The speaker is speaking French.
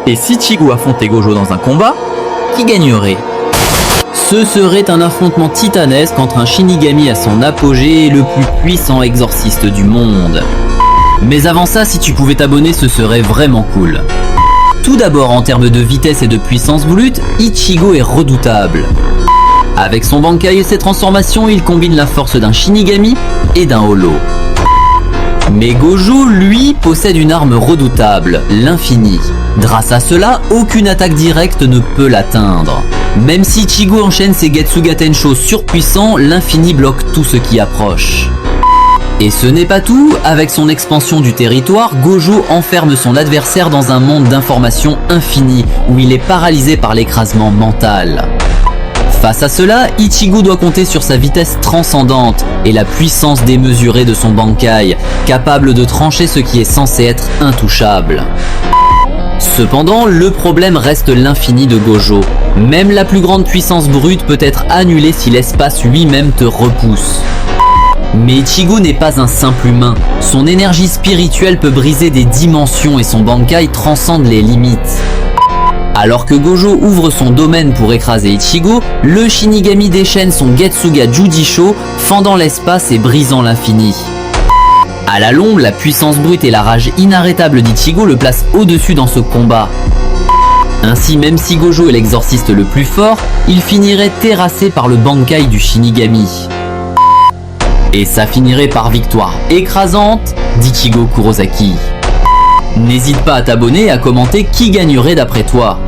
Et si Ichigo affrontait Gojo dans un combat, qui gagnerait? Ce serait un affrontement titanesque entre un Shinigami à son apogée et le plus puissant exorciste du monde. Mais avant ça, si tu pouvais t'abonner, ce serait vraiment cool. Tout d'abord, en termes de vitesse et de puissance brute, Ichigo est redoutable. Avec son Bankai et ses transformations, il combine la force d'un Shinigami et d'un Holo. Mais Gojo, lui, possède une arme redoutable, l'infini. Grâce à cela, aucune attaque directe ne peut l'atteindre. Même si Ichigo enchaîne ses Getsuga Tensho surpuissants, l'infini bloque tout ce qui approche. Et ce n'est pas tout, avec son expansion du territoire, Gojo enferme son adversaire dans un monde d'informations infini, où il est paralysé par l'écrasement mental. Face à cela, Ichigo doit compter sur sa vitesse transcendante et la puissance démesurée de son Bankai, capable de trancher ce qui est censé être intouchable. Cependant, le problème reste l'infini de Gojo. Même la plus grande puissance brute peut être annulée si l'espace lui-même te repousse. Mais Ichigo n'est pas un simple humain. Son énergie spirituelle peut briser des dimensions et son Bankai transcende les limites. Alors que Gojo ouvre son domaine pour écraser Ichigo, le Shinigami déchaîne son Getsuga Judisho, fendant l'espace et brisant l'infini. À la longue, la puissance brute et la rage inarrêtable d'Ichigo le placent au-dessus dans ce combat. Ainsi, même si Gojo est l'exorciste le plus fort, il finirait terrassé par le Bankai du Shinigami. Et ça finirait par victoire écrasante d'Ichigo Kurosaki. N'hésite pas à t'abonner et à commenter qui gagnerait d'après toi.